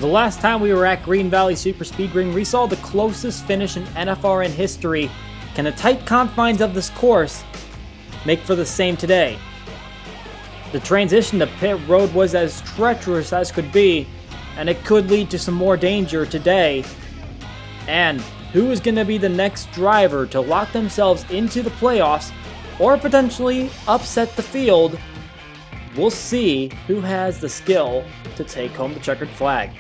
The last time we were at Green Valley Super Speedring, we saw the closest finish in NFRN history. Can the tight confines of this course make for the same today? The transition to pit road was as treacherous as could be, and it could lead to some more danger today. And who is going to be the next driver to lock themselves into the playoffs or potentially upset the field? We'll see who has the skill to take home the checkered flag.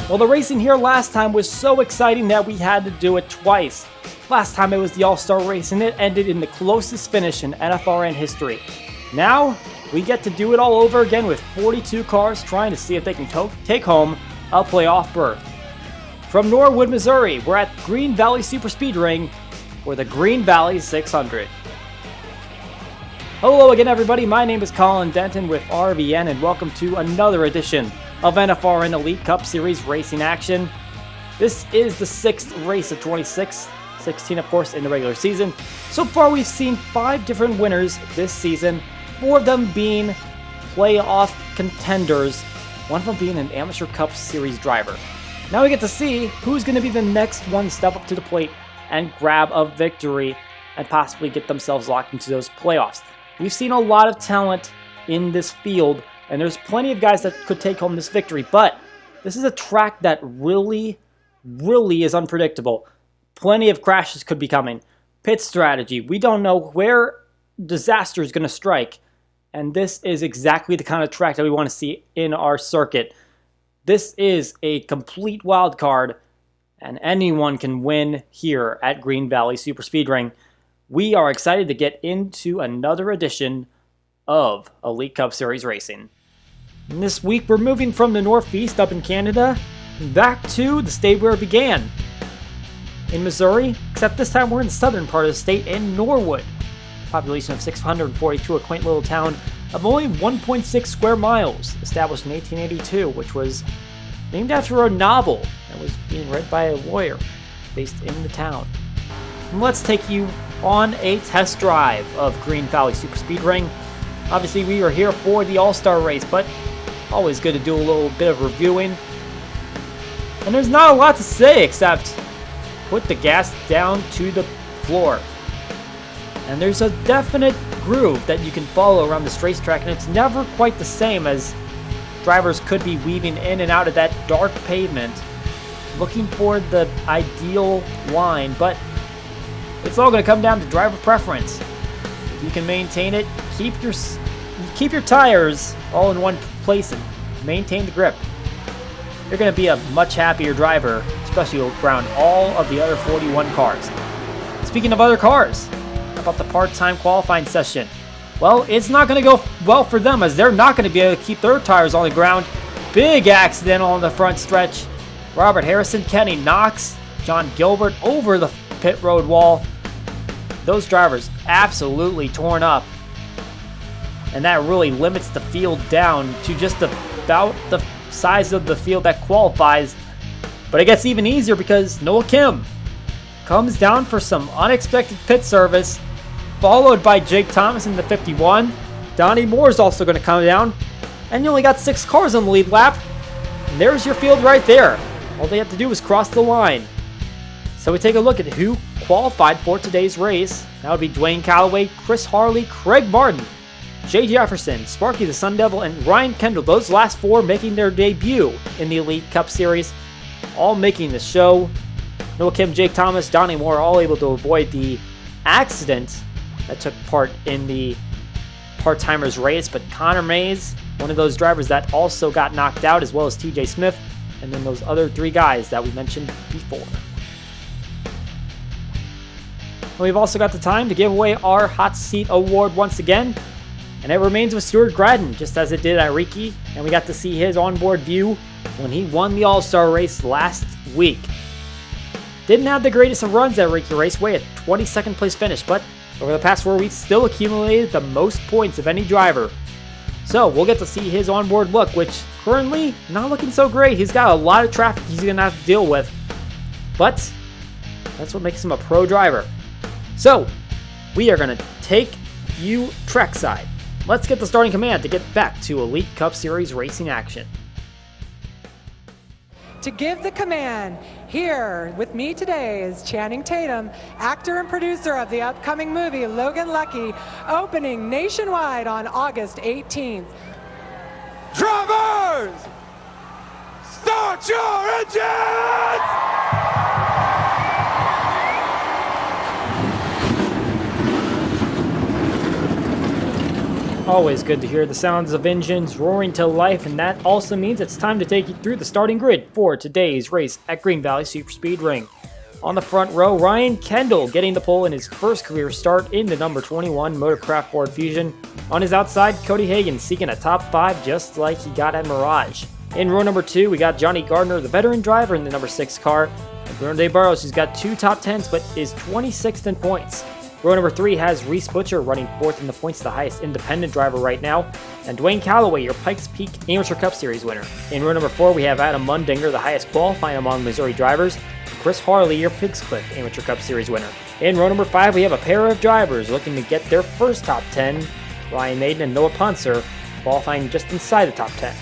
Well, the racing here last time was so exciting that we had to do it twice. Last time it was the All-Star race and it ended in the closest finish in NFRN history. Now, we get to do it all over again with 42 cars trying to see if they can take home a playoff berth. From Norwood, Missouri, we're at Green Valley Super Speedring for the Green Valley 600. Hello again, everybody. My name is Colin Denton with RVN, and welcome to another edition of NFRN Elite Cup Series racing action. This is the 6th race of 26, 16 of course in the regular season. So far we've seen 5 different winners this season, 4 of them being playoff contenders, one of them being an Amateur Cup Series driver. Now we get to see who's going to be the next one to step up to the plate and grab a victory and possibly get themselves locked into those playoffs. We've seen a lot of talent in this field, and there's plenty of guys that could take home this victory, but this is a track that really is unpredictable. Plenty of crashes could be coming. Pit strategy, we don't know where disaster is going to strike, and this is exactly the kind of track that we want to see in our circuit. This is a complete wild card, and anyone can win here at Green Valley Super Speedring. We are excited to get into another edition of Elite Cup Series racing. And this week we're moving from the Northeast up in Canada back to the state where it began, in Missouri, except this time we're in the southern part of the state in Norwood. Population of 642, a quaint little town of only 1.6 square miles, established in 1882, which was named after a novel that was being read by a lawyer based in the town. And let's take you on a test drive of Green Valley Super Speedring. Obviously we are here for the All-Star race, but always good to do a little bit of reviewing. And there's not a lot to say except put the gas down to the floor. And there's a definite groove that you can follow around this racetrack, and it's never quite the same, as drivers could be weaving in and out of that dark pavement looking for the ideal line, but it's all going to come down to driver preference. If you can maintain it, keep your tires all in one place and maintain the grip, you're going to be a much happier driver, especially around all of the other 41 cars. Speaking of other cars, how about the part-time qualifying session? Well, it's not going to go well for them, as they're not going to be able to keep their tires on the ground. Big accident on the front stretch. Robert Harrison, Kenny Knox, John Gilbert over the pit road wall. Those drivers absolutely torn up, and that really limits the field down to just about the size of the field that qualifies. But it gets even easier because Noah Kim comes down for some unexpected pit service, followed by Jake Thomas in the 51. Donnie Moore is also going to come down, and you only got 6 cars on the lead lap. And there's your field right there. All they have to do is cross the line. So we take a look at who qualified for today's race. That would be Dwayne Calloway, Chris Harley, Craig Martin, Jay Jefferson, Sparky the Sun Devil, and Ryan Kendall. Those last 4 making their debut in the Elite Cup Series, all making the show. Noah Kim, Jake Thomas, Donnie Moore all able to avoid the accident that took part in the part-timers race, but Connor Mays, one of those drivers that also got knocked out, as well as TJ Smith, and then those other 3 guys that we mentioned before. We've also got the time to give away our Hot Seat Award once again, and it remains with Stuart Gradden, just as it did at Riki, and we got to see his onboard view when he won the All-Star race last week. Didn't have the greatest of runs at Riki Raceway, a 22nd place finish, but over the past 4 weeks still accumulated the most points of any driver. So we'll get to see his onboard look, which currently not looking so great. He's got a lot of traffic he's going to have to deal with but that's what makes him a pro driver. So, we are going to take you trackside. Let's get the starting command to get back to Elite Cup Series racing action. To give the command, here with me today is Channing Tatum, actor and producer of the upcoming movie Logan Lucky, opening nationwide on August 18th. Drivers, start your engines! Always good to hear the sounds of engines roaring to life, and that also means it's time to take you through the starting grid for today's race at Green Valley Superspeed Ring. On the front row, Ryan Kendall getting the pole in his first career start in the number 21 Motorcraft Ford Fusion. On his outside, Cody Hagan seeking a top 5 just like he got at Mirage. In row number 2, we got Johnny Gardner, the veteran driver in the number 6 car, and Bruno De Barros, who's got 2 top 10s but is 26th in points. Row number 3 has Reese Butcher running 4th in the points, the highest independent driver right now, and Dwayne Calloway, your Pikes Peak Amateur Cup Series winner. In row number 4, we have Adam Mundinger, the highest qualifying among Missouri drivers, and Chris Harley, your Pigscliff Amateur Cup Series winner. In row number 5, we have a pair of drivers looking to get their first top 10, Ryan Maiden and Noah Ponser, qualifying just inside the top 10.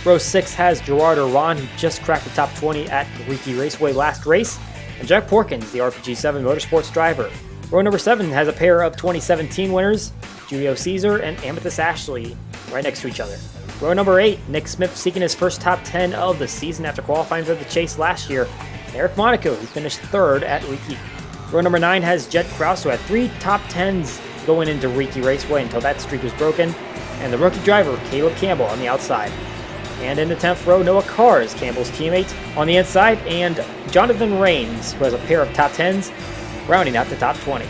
Row 6 has Gerard Oran, who just cracked the top 20 at Riki Raceway last race, and Jack Porkins, the RPG7 Motorsports driver. Row number 7 has a pair of 2017 winners, Julio Caesar and Amethyst Ashley, right next to each other. Row number 8, Nick Smith seeking his first top 10 of the season after qualifying for the chase last year, and Eric Monaco, who finished 3rd at Riki. Row number 9 has Jet Krause, who had 3 top 10s going into Riki Raceway until that streak was broken, and the rookie driver, Caleb Campbell, on the outside. And in the 10th row, Noah Carr is Campbell's teammate on the inside, and Jonathan Rains, who has a pair of top 10s, rounding out the top 20.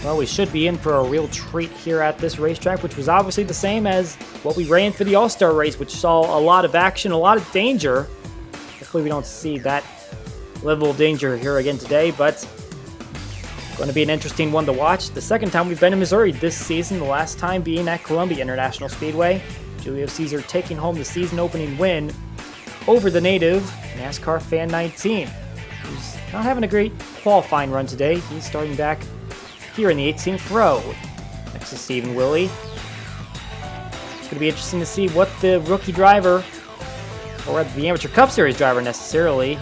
Well, we should be in for a real treat here at this racetrack, which was obviously the same as what we ran for the All-Star race, which saw a lot of action, a lot of danger. Hopefully we don't see that level of danger here again today, but going to be an interesting one to watch. The second time we've been in Missouri this season, the last time being at Columbia International Speedway. Julio Caesar taking home the season opening win over the native NASCAR Fan 19. Who's not having a great qualifying run today. He's starting back here in the 18th row next to Stephen Willey. It's going to be interesting to see what the rookie driver, or the Amateur Cup Series driver necessarily,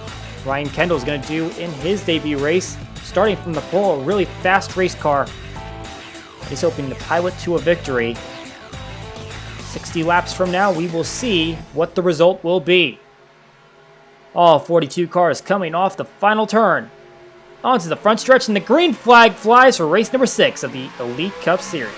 Ryan Kendall is going to do in his debut race. Starting from the pole, a really fast race car. He's hoping to pilot to a victory. 60 laps from now, we will see what the result will be. All 42 cars coming off the final turn. Onto the front stretch, and the green flag flies for race number 6 of the Elite Cup Series.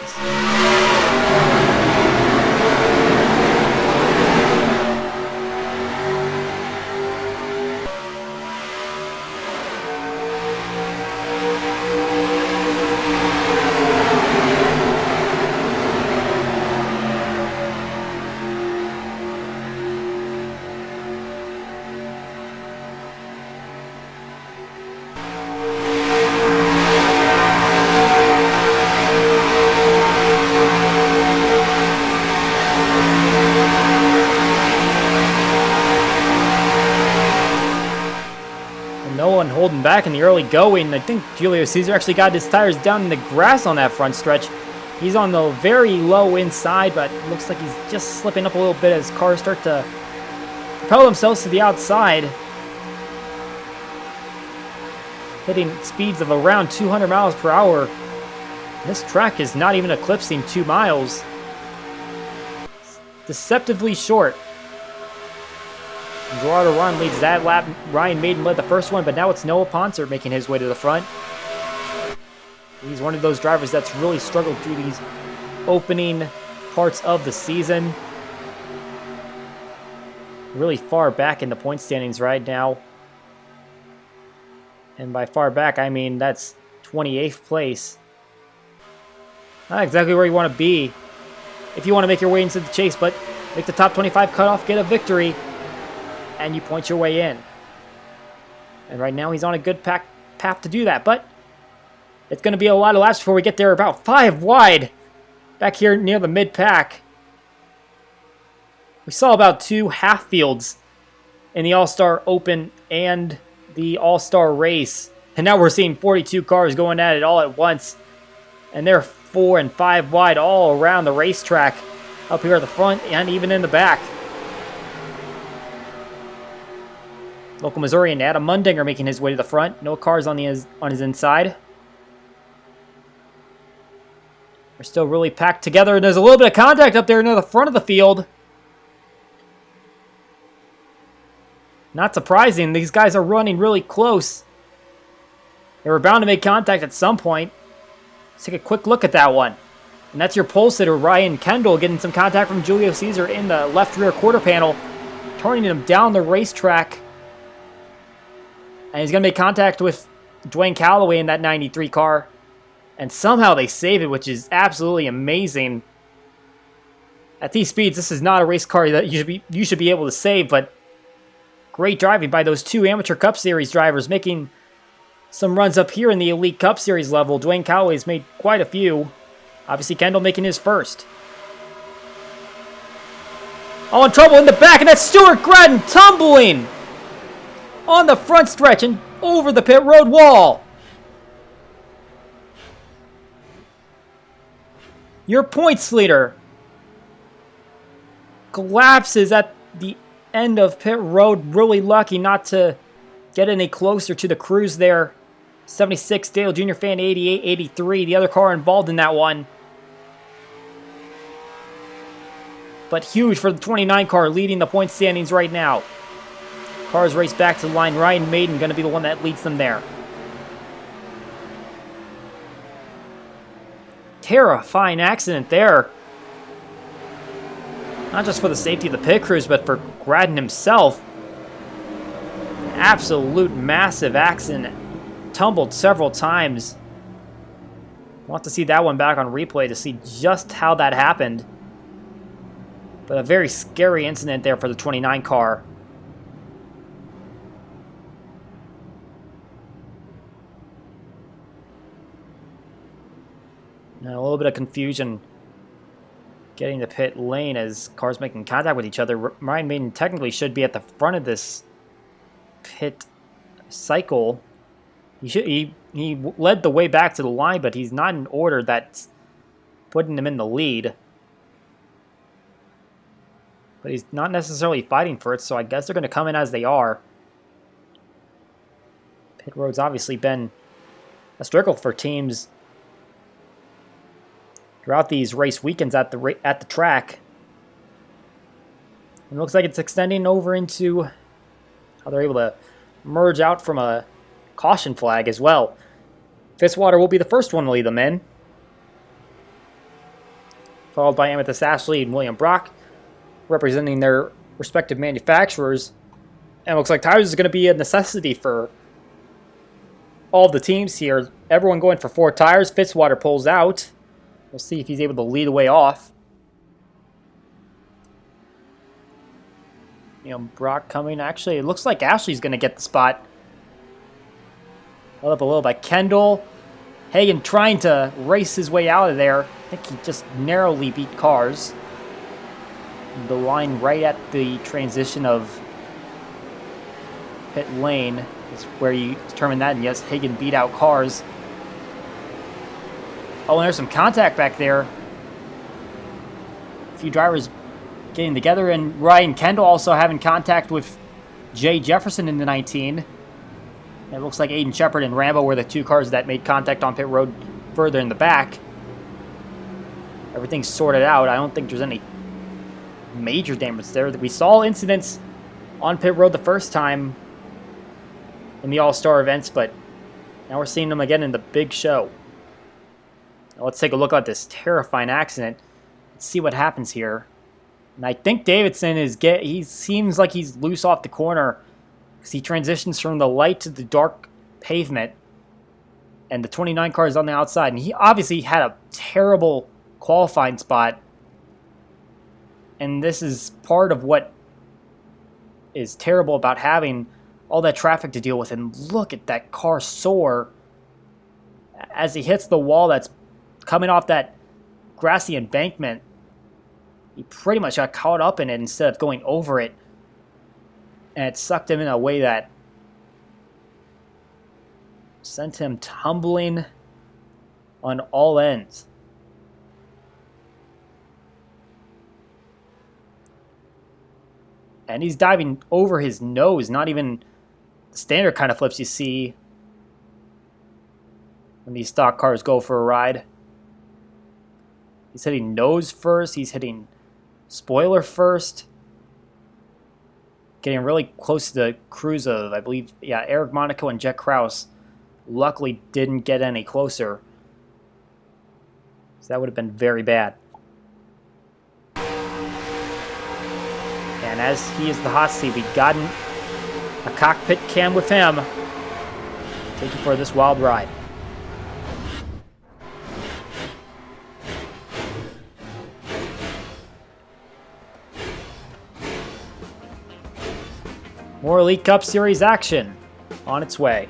No one holding back in the early going. I think Julio Caesar actually got his tires down in the grass on that front stretch. He's on the very low inside, but it looks like he's just slipping up a little bit as cars start to propel themselves to the outside. Hitting speeds of around 200 miles per hour. This track is not even eclipsing 2 miles. It's deceptively short. Gerardo Ron leads that lap. Ryan Maiden led the first one, but now it's Noah Ponser making his way to the front. He's one of those drivers that's really struggled through these opening parts of the season. Really far back in the point standings right now. And by far back, I mean that's 28th place. Not exactly where you want to be if you want to make your way into the chase, but make the top 25 cutoff, get a victory, and you point your way in. And right now he's on a good path to do that, but it's going to be a lot of laps before we get there, about 5 wide back here near the mid-pack. We saw about 2 half fields in the All-Star Open and the All-Star Race. And now we're seeing 42 cars going at it all at once. And they're 4 and 5 wide all around the racetrack, up here at the front and even in the back. Local Missourian Adam Mundinger making his way to the front. No cars on his inside. They're still really packed together, and there's a little bit of contact up there near the front of the field. Not surprising, these guys are running really close. They were bound to make contact at some point. Let's take a quick look at that one. And that's your pole sitter, Ryan Kendall, getting some contact from Julio Caesar in the left rear quarter panel, turning him down the racetrack. And he's going to make contact with Dwayne Calloway in that 93 car. And somehow they save it, which is absolutely amazing. At these speeds, this is not a race car that you should be able to save, but great driving by those two Amateur Cup Series drivers, making some runs up here in the Elite Cup Series level. Dwayne Calloway's made quite a few. Obviously, Kendall making his first. All in trouble in the back, and that's Stuart Gradden tumbling on the front stretch and over the pit road wall. Your points leader collapses at the end of pit road. Really lucky not to get any closer to the crews there. 76, Dale Jr. Fan 88, 83. The other car involved in that one. But huge for the 29 car leading the point standings right now. Cars race back to the line. Ryan Maiden going to be the one that leads them there. Terrifying accident there. Not just for the safety of the pit crews, but for Gradden himself. Absolute massive accident. Tumbled several times. We'll have to see that one back on replay to see just how that happened. But a very scary incident there for the 29 car. And a little bit of confusion getting to pit lane as cars making contact with each other. Ryan Maiden technically should be at the front of this pit cycle. He led the way back to the line, but he's not in order that's putting him in the lead. But he's not necessarily fighting for it, so I guess they're going to come in as they are. Pit road's obviously been a struggle for teams throughout these race weekends at the track. It looks like it's extending over into how they're able to merge out from a caution flag as well. Fitzwater will be the first one to lead them in, followed by Amethyst Ashley and William Brock, representing their respective manufacturers. And it looks like tires is going to be a necessity for all of the teams here. Everyone going for 4 tires. Fitzwater pulls out. We'll see if he's able to lead the way off. Brock coming. Actually, it looks like Ashley's going to get the spot. Held up a little by Kendall. Hagan trying to race his way out of there. I think he just narrowly beat cars. The line right at the transition of pit lane is where you determine that. And yes, Hagan beat out cars. Oh, and there's some contact back there. A few drivers getting together, and Ryan Kendall also having contact with Jay Jefferson in the 19. It looks like Aiden Shepard and Rambo were the 2 cars that made contact on pit road further in the back. Everything's sorted out. I don't think there's any major damage there. We saw incidents on pit road the first time in the All-Star events, but now we're seeing them again in the big show. Now let's take a look at this terrifying accident. Let's see what happens here. And I think Davidson he seems like he's loose off the corner because he transitions from the light to the dark pavement, and the 29 car is on the outside, and he obviously had a terrible qualifying spot. And this is part of what is terrible about having all that traffic to deal with. And look at that car soar as he hits the wall that's coming off that grassy embankment. He pretty much got caught up in it instead of going over it. And it sucked him in a way that sent him tumbling on all ends. And he's diving over his nose, not even the standard kind of flips you see when these stock cars go for a ride. He's hitting nose first, he's hitting spoiler first. Getting really close to the crews of, I believe, yeah, Eric Monaco and Jet Krause. Luckily didn't get any closer. So that would have been very bad. And as he is the hot seat, we've gotten a cockpit cam with him. Take you for this wild ride. More Elite Cup Series action on its way.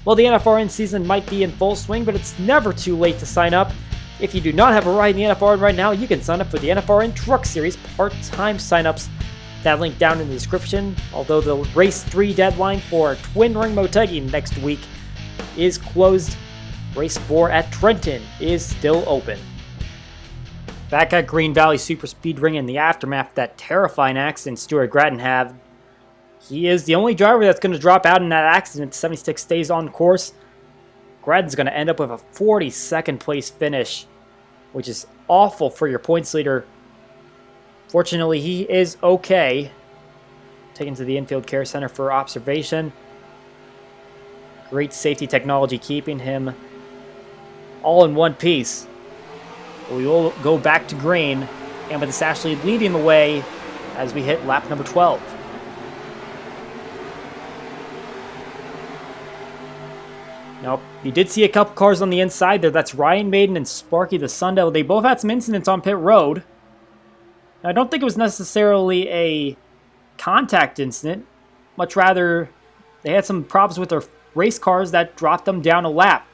Well, the NFRN season might be in full swing, but it's never too late to sign up. If you do not have a ride in the NFRN right now, you can sign up for the NFRN Truck Series part-time signups. That link down in the description, although the Race 3 deadline for Twin Ring Motegi next week is closed. Race 4 at Trenton is still open. Back at Green Valley Super Speed Ring in the aftermath of that terrifying accident Stuart Gratton had, he is the only driver that's going to drop out in that accident. 76 stays on course. Gratton's going to end up with a 42nd place finish, which is awful for your points leader. Fortunately, he is okay. Taken to the infield care center for observation. Great safety technology keeping him all in one piece. We will go back to green, and with this Ashley leading the way as we hit lap number 12. Now, you did see a couple cars on the inside there. That's Ryan Maiden and Sparky the Sun Devil. They both had some incidents on pit road. Now, I don't think it was necessarily a contact incident. Much rather, they had some problems with their race cars that dropped them down a lap.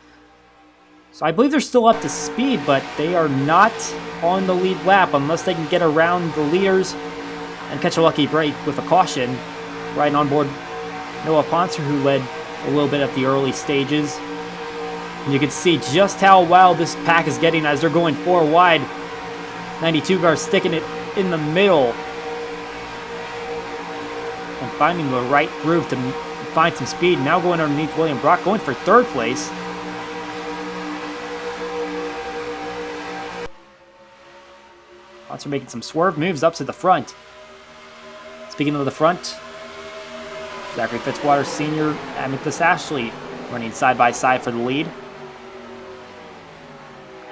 So I believe they're still up to speed, but they are not on the lead lap unless they can get around the leaders and catch a lucky break with a caution. Riding on board Noah Poncer, who led a little bit at the early stages. And you can see just how wild this pack is getting as they're going 4 wide. 92 car sticking it in the middle and finding the right groove to find some speed. Now going underneath William Brock, going for 3rd place. Poncer making some swerve moves up to the front. Speaking of the front, Zachary Fitzwater Sr. and Amethyst Ashley running side by side for the lead.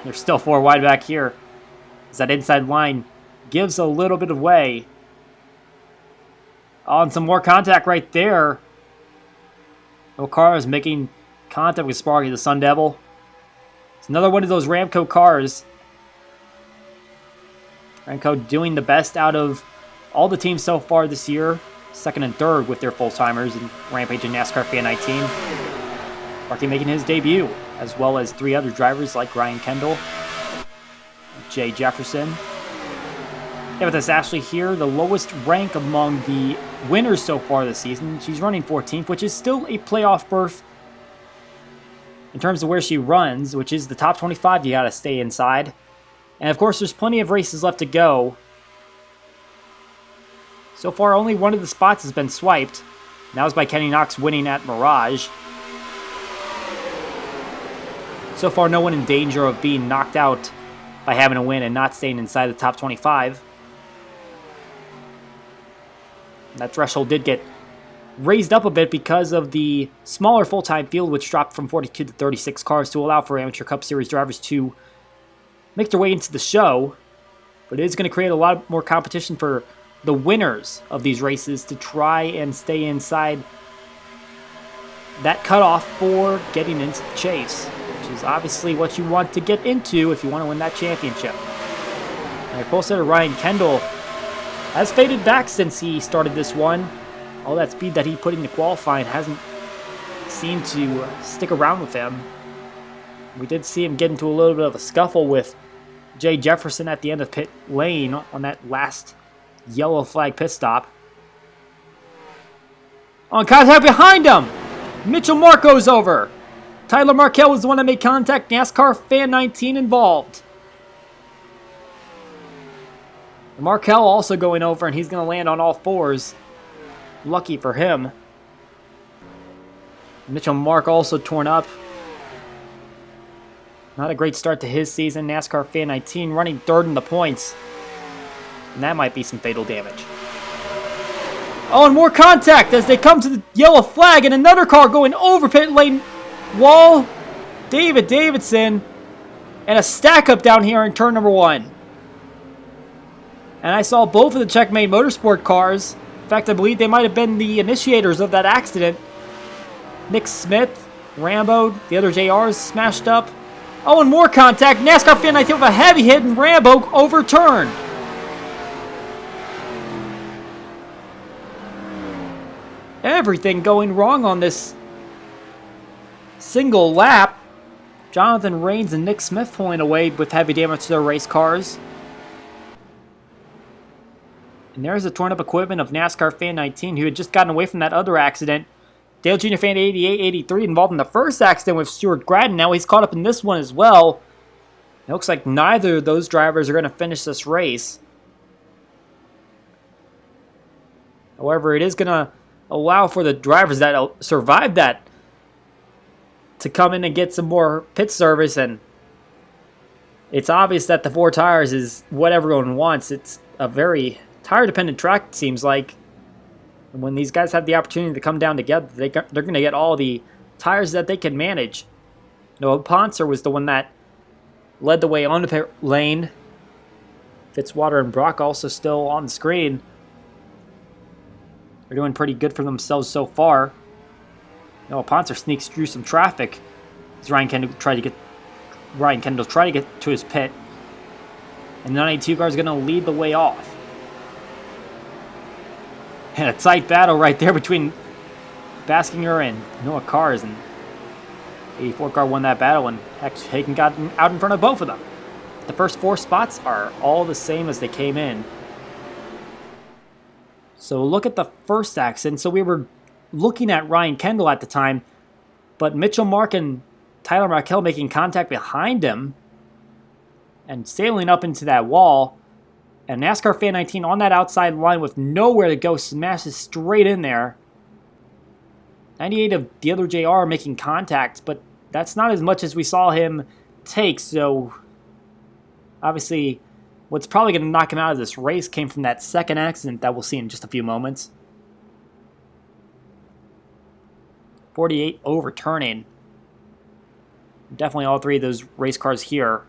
They're still 4 wide back here, as that inside line gives a little bit of way. Oh, and some more contact right there. O'Carr is making contact with Sparky the Sun Devil. It's another one of those Ramco cars. Ramco doing the best out of all the teams so far this year. 2nd and 3rd with their full-timers in Rampage and NASCAR Fan 19. Sparky making his debut, as well as 3 other drivers like Ryan Kendall, Jay Jefferson. Yeah, with this Ashley here, the lowest rank among the winners so far this season. She's running 14th, which is still a playoff berth in terms of where she runs, which is the top 25 you gotta stay inside. And of course, there's plenty of races left to go. So far, only one of the spots has been swiped. And that was by Kenny Knox winning at Mirage. So far, no one in danger of being knocked out by having a win and not staying inside the top 25. That threshold did get raised up a bit because of the smaller full-time field, which dropped from 42 to 36 cars to allow for Amateur Cup Series drivers to make their way into the show, but it is going to create a lot more competition for the winners of these races to try and stay inside that cutoff for getting into the chase, which is obviously what you want to get into if you want to win that championship. All right, pole sitter Ryan Kendall has faded back since he started this one. All that speed that he put into qualifying hasn't seemed to stick around with him. We did see him get into a little bit of a scuffle with Jay Jefferson at the end of pit lane on that last yellow flag pit stop. On contact behind him! Mitchell Mark goes over. Tyler Markell was the one that made contact. NASCAR Fan 19 involved. Markell also going over, and he's going to land on all fours. Lucky for him. Mitchell Mark also torn up. Not a great start to his season. NASCAR Fan 19 running third in the points. And that might be some fatal damage. Oh, and more contact as they come to the yellow flag, and another car going over pit lane wall. David Davidson. And a stack up down here in turn number 1. And I saw both of the Checkmate Motorsport cars. In fact, I believe they might have been the initiators of that accident. Nick Smith, Rambo, the other JRs smashed up. Oh, and more contact. NASCAR Fan 19 with a heavy hit, and Rambo overturned. Everything going wrong on this single lap. Jonathan Rains and Nick Smith pulling away with heavy damage to their race cars. And there's the torn up equipment of NASCAR Fan 19, who had just gotten away from that other accident. Dale Jr. Fan 88-83 involved in the first accident with Stuart Gratton. Now he's caught up in this one as well. It looks like neither of those drivers are going to finish this race. However, it is going to allow for the drivers that survived that to come in and get some more pit service. And it's obvious that the 4 tires is what everyone wants. It's a very tire-dependent track, it seems like. And when these guys have the opportunity to come down together, they're going to get all the tires that they can manage. Noah Ponser was the one that led the way on the pit lane. Fitzwater and Brock also still on the screen. They're doing pretty good for themselves so far. Noah Ponser sneaks through some traffic as Ryan Kendall tried to get to his pit. And the 92 car is going to lead the way off. And a tight battle right there between Baskinger and Noah Cars, and 84 car won that battle, and Hagen got out in front of both of them. The first 4 spots are all the same as they came in. So look at the first accident. So we were looking at Ryan Kendall at the time, but Mitchell Mark and Tyler Markell making contact behind him and sailing up into that wall. And NASCAR Fan 19 on that outside line with nowhere to go smashes straight in there. 98 of the other JR making contact, but that's not as much as we saw him take. So obviously what's probably going to knock him out of this race came from that second accident that we'll see in just a few moments. 48 overturning. Definitely all 3 of those race cars here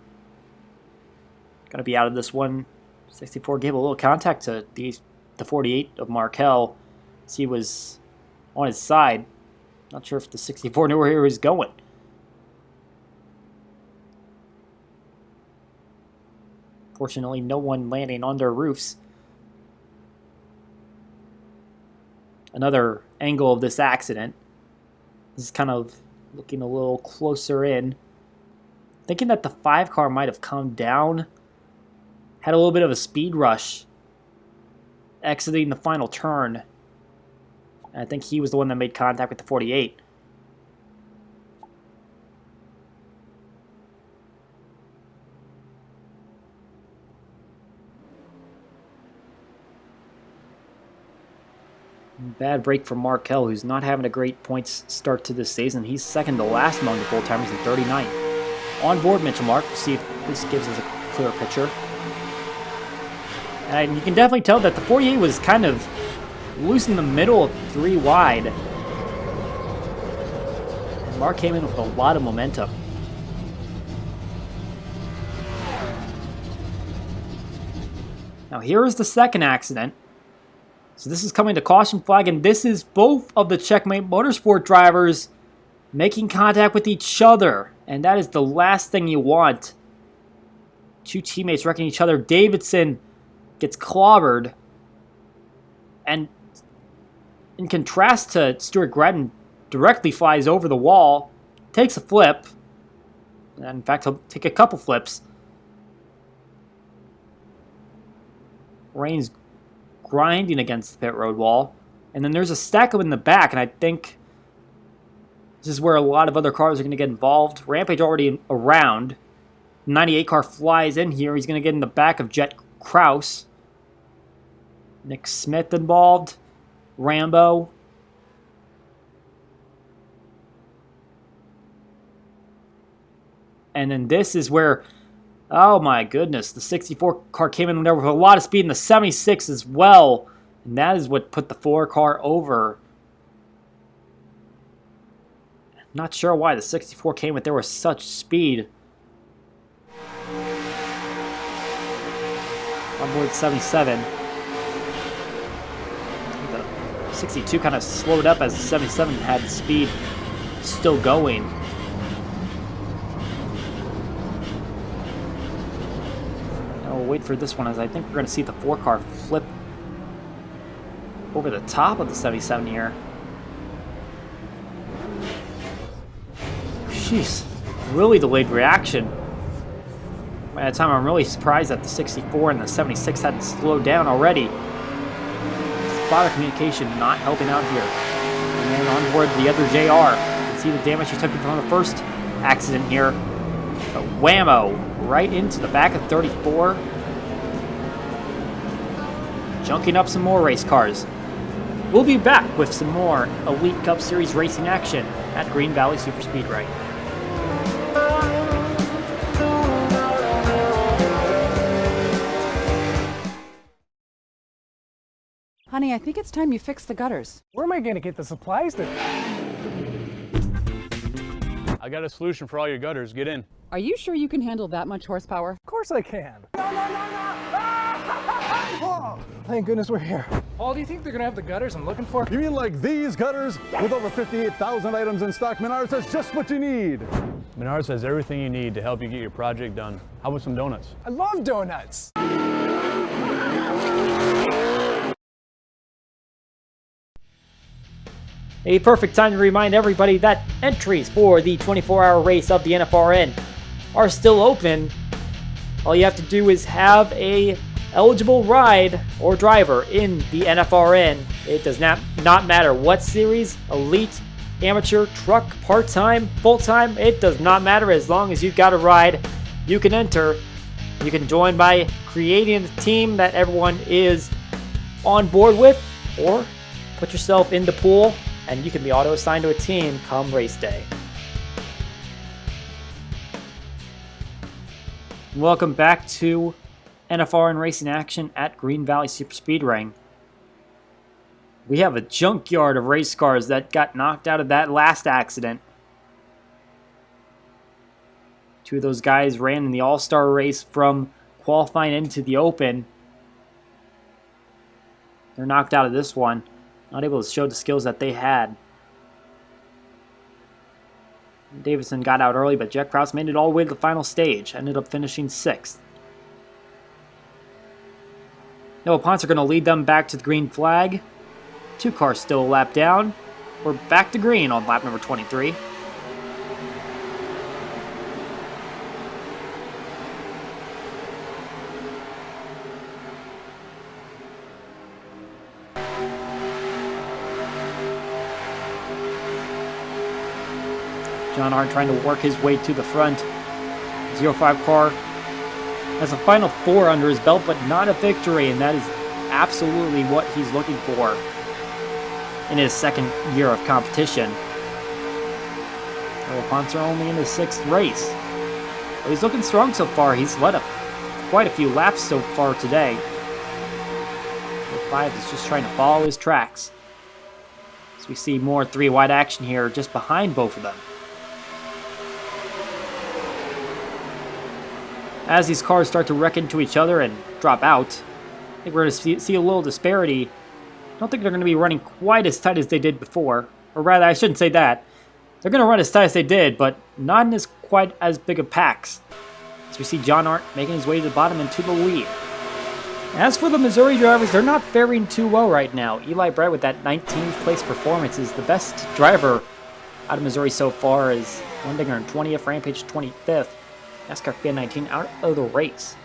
going to be out of this one. 64 gave a little contact to the 48 of Markell as he was on his side. Not sure if the 64 knew where he was going. Fortunately, no one landing on their roofs. Another angle of this accident. This is kind of looking a little closer in. Thinking that the 5 car might have come down. Had a little bit of a speed rush exiting the final turn. And I think he was the one that made contact with the 48. Bad break for Markell, who's not having a great points start to this season. He's second to last among the full-timers in 39th. On board Mitchell Mark to see if this gives us a clear picture. And you can definitely tell that the 48 was kind of loose in the middle of 3 wide. And Mark came in with a lot of momentum. Now here is the second accident. So this is coming to caution flag, and this is both of the Checkmate Motorsport drivers making contact with each other. And that is the last thing you want. Two teammates wrecking each other. Davidson gets clobbered. And in contrast to Stuart Gretton, directly flies over the wall, takes a flip. And in fact, he'll take a couple flips. Rain's grinding against the pit road wall. And then there's a stack up in the back, and I think this is where a lot of other cars are going to get involved. Rampage already around. 98 car flies in here. He's going to get in the back of Jet Kraus. Nick Smith involved. Rambo. And then this is where, oh my goodness, the 64 car came in there with a lot of speed, and the 76 as well. And that is what put the 4 car over. Not sure why the 64 came with there with such speed. On board 77. The 62 kind of slowed up as the 77 had the speed still going. Now we'll wait for this one, as I think we're going to see the 4 car flip over the top of the 77 here. Jeez, really delayed reaction. By that time, I'm really surprised that the 64 and the 76 hadn't slowed down already. Spotter communication not helping out here. And then on board the other JR. You can see the damage he took from the first accident here. But whammo, right into the back of 34. Junking up some more race cars. We'll be back with some more Elite Cup Series racing action at Green Valley Superspeedway. Honey, I think it's time you fix the gutters. Where am I going to get the supplies to... I got a solution for all your gutters. Get in. Are you sure you can handle that much horsepower? Of course I can. No! Oh, thank goodness we're here. Paul, do you think they're going to have the gutters I'm looking for? You mean like these gutters? With over 58,000 items in stock, Menards has just what you need. Menards has everything you need to help you get your project done. How about some donuts? I love donuts. A perfect time to remind everybody that entries for the 24-hour race of the NFRN are still open. All you have to do is have a eligible ride or driver in the NFRN. It does not matter what series, elite, amateur, truck, part-time, full-time, it does not matter. As long as you've got a ride, you can enter. You can join by creating a team that everyone is on board with, or put yourself in the pool and you can be auto-assigned to a team come race day. Welcome back to NFRN Racing Action at Green Valley Superspeedway. We have a junkyard of race cars that got knocked out of that last accident. 2 of those guys ran in the All-Star race from qualifying into the Open. They're knocked out of this one. Not able to show the skills that they had. Davidson got out early, but Jet Kraus made it all the way to the final stage. Ended up finishing 6th. Noah Ponce are going to lead them back to the green flag. 2 cars still a lap down. We're back to green on lap number 23. John Hart trying to work his way to the front. 05 car has a final 4 under his belt, but not a victory, and that is absolutely what he's looking for in his second year of competition. Poncer only in his 6th race. But he's looking strong so far. He's led up quite a few laps so far today. 05 is just trying to follow his tracks. As we see more 3-wide action here just behind both of them. As these cars start to wreck into each other and drop out, think we're going to see a little disparity. I don't think they're going to be running quite as tight as they did before. Or rather, I shouldn't say that. They're going to run as tight as they did, but not in as quite as big of packs. As we see John Arndt making his way to the bottom and to the lead. As for the Missouri drivers, they're not faring too well right now. Eli Brett with that 19th place performance is the best driver out of Missouri so far, as Wendinger in 20th, Rampage 25th, NASCAR Fan 19 out of the race.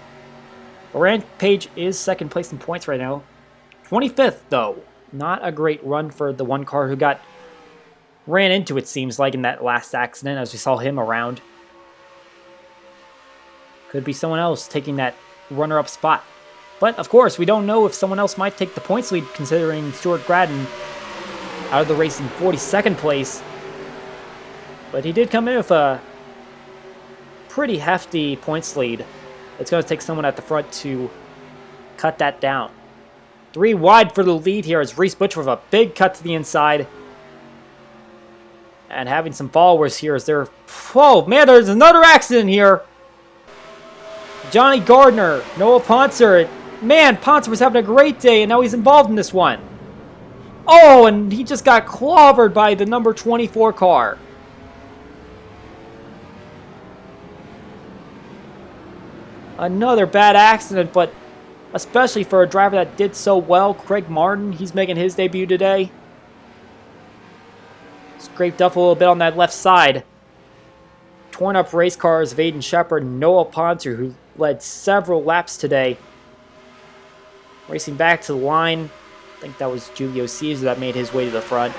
Rampage is second place in points right now. 25th, though. Not a great run for the one car who ran into, it seems like, in that last accident as we saw him around. Could be someone else taking that runner-up spot. But, of course, we don't know if someone else might take the points lead, considering Stuart Gradden out of the race in 42nd place. But he did come in with a pretty hefty points lead. It's going to take someone at the front to cut that down. 3 wide for the lead here as Reese Butcher with a big cut to the inside. And having some followers here as they're... Oh, man, there's another accident here. Johnny Gardner, Noah Ponser. Man, Ponser was having a great day, and now he's involved in this one. Oh, and he just got clobbered by the number 24 car. Another bad accident, but especially for a driver that did so well. Craig Martin, he's making his debut today. Scraped up a little bit on that left side. Torn up race cars of Aiden Shepard and Noah Ponser, who led several laps today. Racing back to the line. I think that was Julio Caesar that made his way to the front.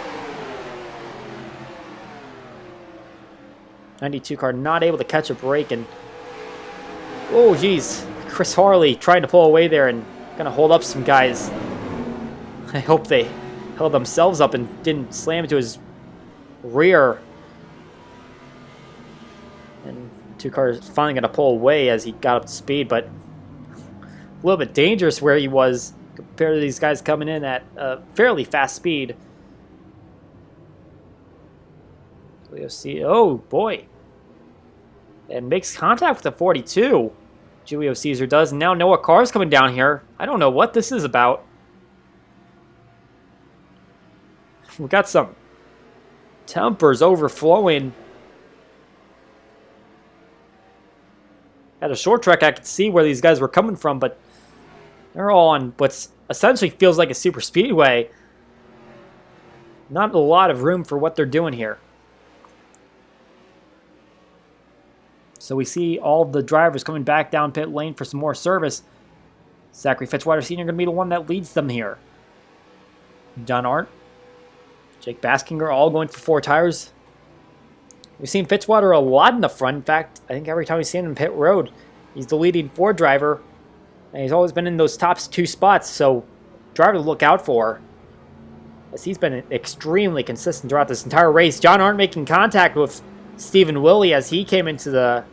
92 car not able to catch a break, and oh geez, Chris Harley trying to pull away there and gonna hold up some guys. I hope they held themselves up and didn't slam into his rear. And 2 cars finally gonna pull away as he got up to speed, but a little bit dangerous where he was compared to these guys coming in at a fairly fast speed. We'll see. Oh boy. And makes contact with the 42. Julio Caesar does. And now Noah Carr's coming down here. I don't know what this is about. We got some tempers overflowing. At a short track, I could see where these guys were coming from, but they're all on what's essentially feels like a super speedway. Not a lot of room for what they're doing here. So we see all the drivers coming back down pit lane for some more service. Zachary Fitzwater Sr. going to be the one that leads them here. John Arndt, Jake Baskinger all going for 4 tires. We've seen Fitzwater a lot in the front. In fact, I think every time we see him in pit road, he's the leading Ford driver. And he's always been in those top 2 spots, so driver to look out for. As he's been extremely consistent throughout this entire race. John Arndt making contact with Stephen Willie as he came into the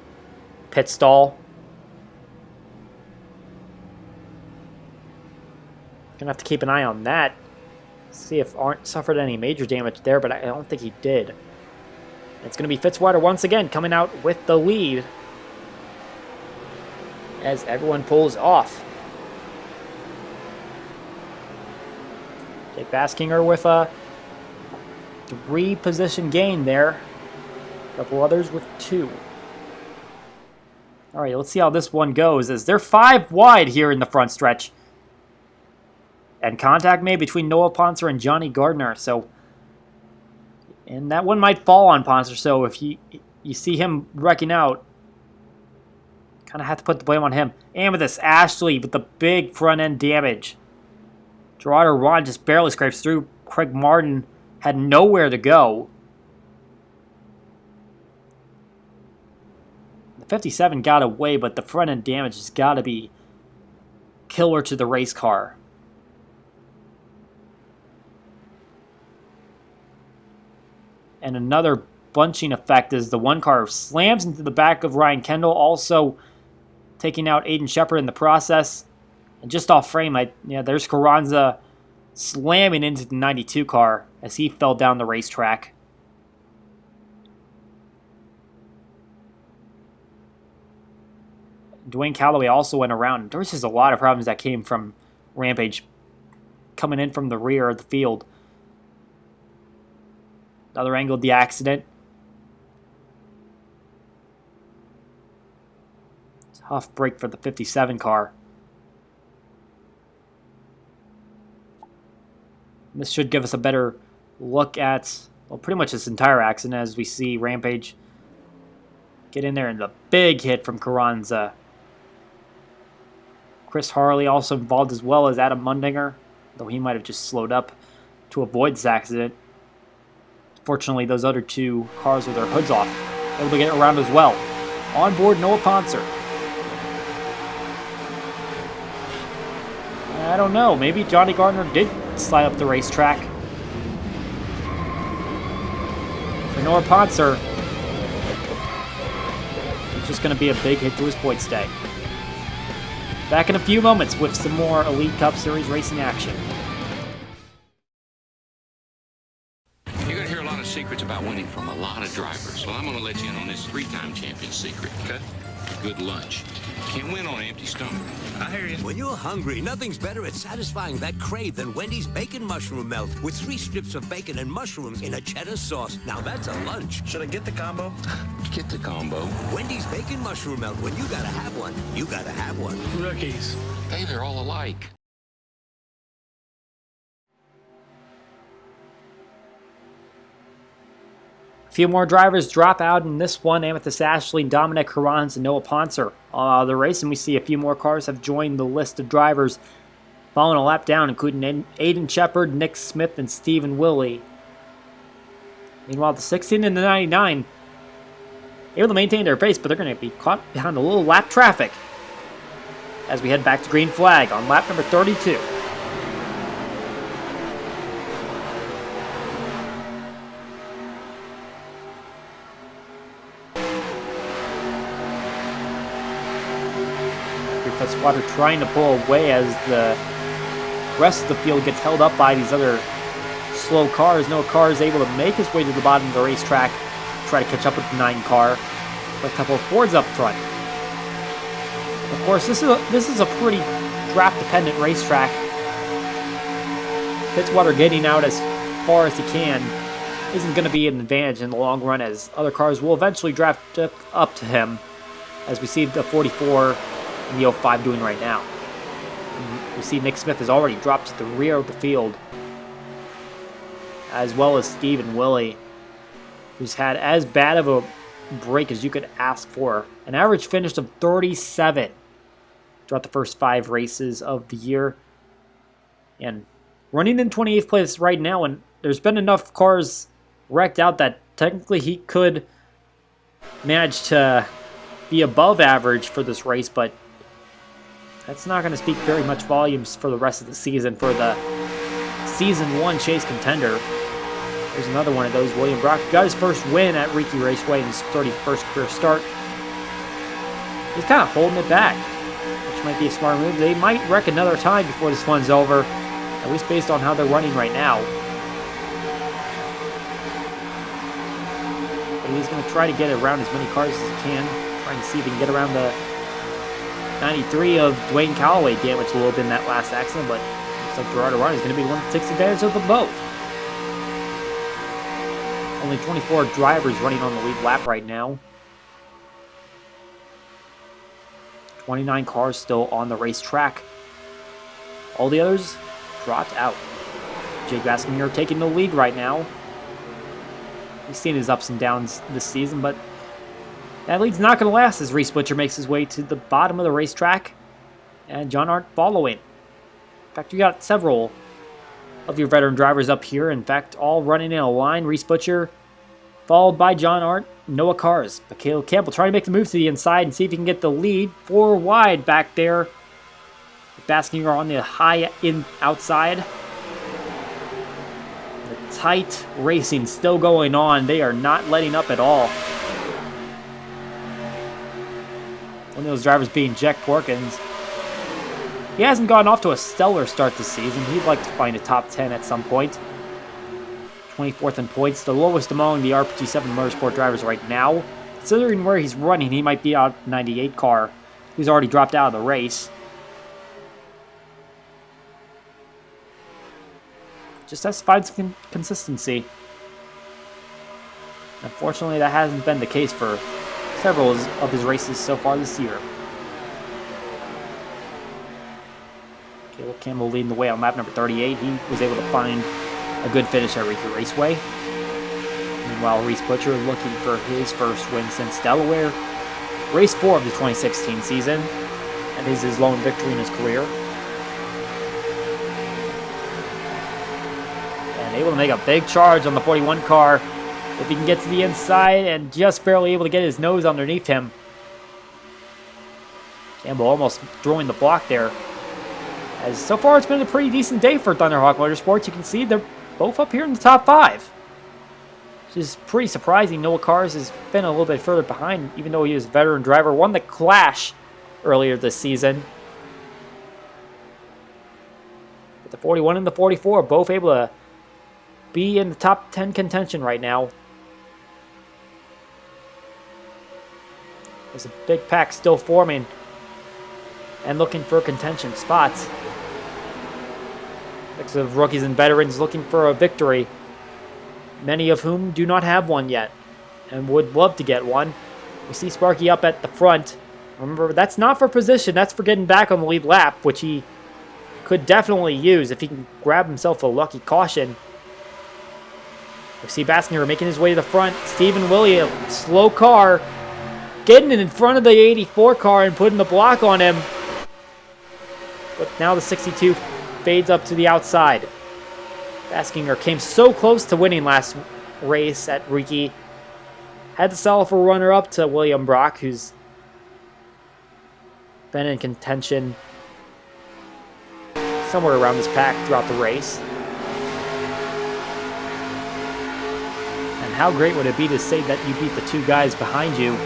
pit stall. Gonna have to keep an eye on that. See if Arndt suffered any major damage there, but I don't think he did. It's going to be Fitzwater once again coming out with the lead as everyone pulls off. Jake Baskinger with a 3-position gain there. A couple others with 2. All right, let's see how this one goes as they're 5 wide here in the front stretch. And contact made between Noah Ponser and Johnny Gardner. And that one might fall on Ponser, so if you see him wrecking out, kind of have to put the blame on him. And with this, Ashley with the big front end damage. Gerardo Ron just barely scrapes through. Craig Martin had nowhere to go. The 57 got away, but the front end damage has got to be killer to the race car. And another bunching effect as the one car slams into the back of Ryan Kendall, also taking out Aiden Shepard in the process. And just off frame, there's Carranza slamming into the 92 car as he fell down the racetrack. Dwayne Calloway also went around. There was just a lot of problems that came from Rampage coming in from the rear of the field. Another angle of the accident. Tough break for the 57 car. This should give us a better look at, well, pretty much this entire accident as we see Rampage get in there and the big hit from Carranza. Chris Harley also involved as well as Adam Mundinger, though he might have just slowed up to avoid this accident. Fortunately, those other two cars with their hoods off able to get around as well. On board, Noah Ponser. I don't know, maybe Johnny Gardner did slide up the racetrack. For Noah Ponser, it's just going to be a big hit to his point stay. Back in a few moments with some more Elite Cup Series racing action. You're going to hear a lot of secrets about winning from a lot of drivers. Well, I'm going to let you in on this 3-time champion secret, okay? Good lunch. Can't win on an empty stomach. I hear you. When you're hungry, nothing's better at satisfying that crave than Wendy's Bacon Mushroom Melt with 3 strips of bacon and mushrooms in a cheddar sauce. Now that's a lunch. Should I get the combo? Get the combo. Wendy's Bacon Mushroom Melt. When you gotta have one, you gotta have one. Rookies. Hey, they're all alike. A few more drivers drop out in this one. Amethyst Ashley, Dominic Carranza, and Noah Ponser. The race, and we see a few more cars have joined the list of drivers following a lap down, including Aiden Shepard, Nick Smith, and Stephen Willie. Meanwhile, the 16 and the 99 able to maintain their pace, but they're going to be caught behind a little lap traffic as we head back to green flag on lap number 32. Fitzwater trying to pull away as the rest of the field gets held up by these other slow cars. No car is able to make his way to the bottom of the racetrack, try to catch up with the 9 car. A couple of Fords up front. Of course, this is a pretty draft-dependent racetrack. Fitzwater getting out as far as he can isn't going to be an advantage in the long run, as other cars will eventually draft up to him, as we see the 44 and the 05 doing right now. And we see Nick Smith has already dropped to the rear of the field, as well as Stephen Willie, who's had as bad of a break as you could ask for. An average finish of 37 throughout the first 5 races of the year. And running in 28th place right now, and there's been enough cars wrecked out that technically he could manage to be above average for this race, but that's not going to speak very much volumes for the rest of the season for the Season 1 chase contender. There's another one of those. William Brock got his first win at Riki Raceway in his 31st career start. He's kind of holding it back, which might be a smart move. They might wreck another time before this one's over, at least based on how they're running right now. But he's going to try to get around as many cars as he can, trying to see if he can get around the 93 of Dwayne Calloway damaged a little bit in that last accident, but looks like Gerardo Ryan is going to be the one that takes advantage of them both. Only 24 drivers running on the lead lap right now. 29 cars still on the racetrack. All the others dropped out. Jake Vaskinier taking the lead right now. He's seen his ups and downs this season, but that lead's not going to last as Reese Butcher makes his way to the bottom of the racetrack, and John Arndt following. In fact, you got several of your veteran drivers up here. In fact, all running in a line. Reese Butcher, followed by John Arndt, Noah Cars. But Caleb Campbell trying to make the move to the inside and see if he can get the lead. 4 wide back there. Baskinger on the high in outside. The tight racing still going on. They are not letting up at all. One of those drivers being Jack Porkins. He hasn't gotten off to a stellar start this season. He'd like to find a top 10 at some point. 24th in points, the lowest among the RPG7 Motorsport drivers right now. Considering where he's running, he might be out 98 car. He's already dropped out of the race. just has to find some consistency. Unfortunately, that hasn't been the case for several of his races so far this year. Caleb Campbell leading the way on lap number 38. He was able to find a good finish at Ricky Raceway. Meanwhile, Reese Butcher looking for his first win since Delaware. Race 4 of the 2016 season, and is his lone victory in his career. And able to make a big charge on the 41 car. If he can get to the inside and just barely able to get his nose underneath him. Campbell almost throwing the block there. As so far it's been a pretty decent day for Thunderhawk Motorsports. You can see they're both up here in the top 5. Which is pretty surprising. Noah Cars has been a little bit further behind, even though he is a veteran driver. Won the Clash earlier this season. But the 41 and the 44 are both able to be in the top 10 contention right now. There's a big pack still forming and looking for contention spots. Mix of rookies and veterans looking for a victory, many of whom do not have one yet and would love to get one. We see Sparky up at the front. Remember, that's not for position, that's for getting back on the lead lap, which he could definitely use if he can grab himself a lucky caution. We see Bassinger making his way to the front. Stephen Williams, slow car, getting in front of the 84 car and putting the block on him. But now the 62 fades up to the outside. Bassinger came so close to winning last race at Riki. Had to settle for runner-up to William Brock, who's been in contention somewhere around this pack throughout the race. And how great would it be to say that you beat the two guys behind you?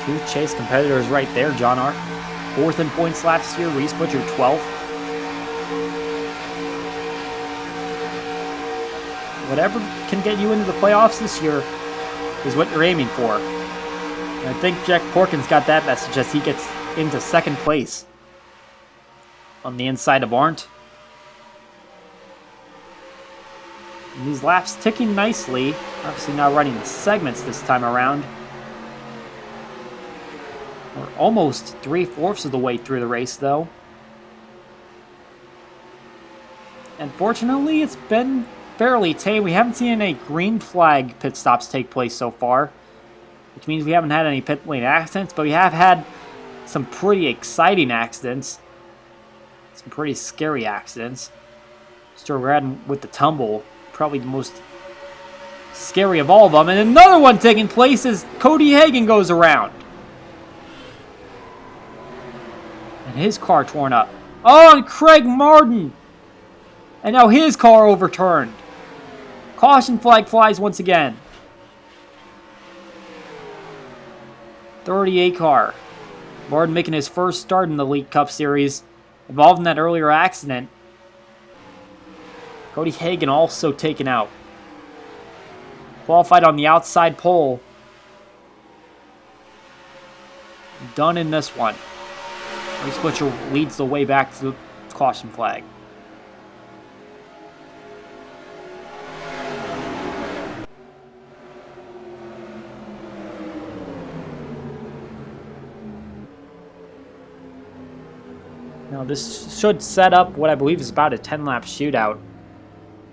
Two chase competitors right there, John Art. 4th in points last year, Reese Butcher 12th. Whatever can get you into the playoffs this year is what you're aiming for. And I think Jack Porkins got that message as he gets into 2nd place on the inside of Arndt. And these laps ticking nicely. Obviously not running the segments this time around. We're almost 3/4 of the way through the race, though. And fortunately, it's been fairly tame. We haven't seen any green flag pit stops take place so far, which means we haven't had any pit lane accidents, but we have had some pretty exciting accidents. Some pretty scary accidents. Stuart Radden with the tumble, probably the most scary of all of them. And another one taking place as Cody Hagan goes around. And his car torn up. Oh, and Craig Martin! And now his car overturned. Caution flag flies once again. 38 car. Martin making his first start in the Elite Cup Series, involved in that earlier accident. Cody Hagan also taken out. Qualified on the outside pole. Done in this one. Reese Butcher leads the way back to the caution flag. Now this should set up what I believe is about a 10-lap shootout.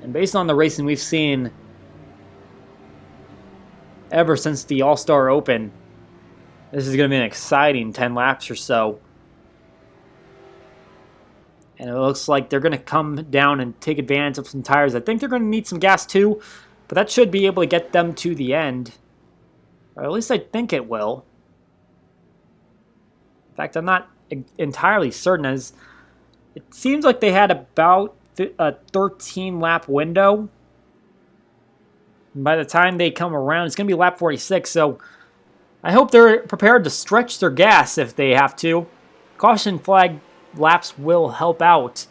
And based on the racing we've seen ever since the All-Star Open, this is going to be an exciting 10 laps or so. And it looks like they're going to come down and take advantage of some tires. I think they're going to need some gas too, but that should be able to get them to the end. Or at least I think it will. In fact, I'm not entirely certain, as it seems like they had about a 13-lap window. And by the time they come around, it's going to be lap 46, so I hope they're prepared to stretch their gas if they have to. Caution flag laps will help out.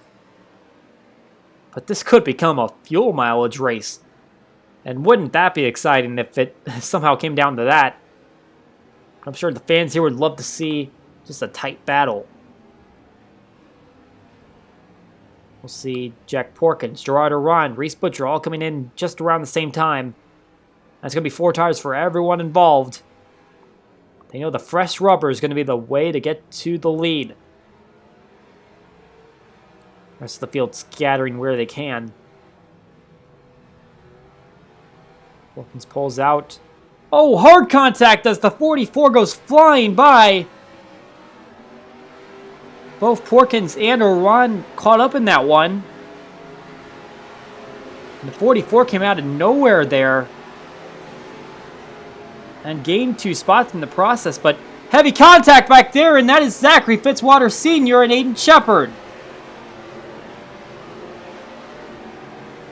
But this could become a fuel mileage race. And wouldn't that be exciting if it somehow came down to that? I'm sure the fans here would love to see just a tight battle. We'll see Jack Porkins, Gerard Oran, Reese Butcher all coming in just around the same time. That's going to be 4 tires for everyone involved. They know the fresh rubber is going to be the way to get to the lead. Rest of the field scattering where they can. Porkins pulls out. Oh, hard contact as the 44 goes flying by. Both Porkins and Oran caught up in that one. And the 44 came out of nowhere there. And gained 2 spots in the process, but heavy contact back there, and that is Zachary Fitzwater Sr. and Aiden Shepard.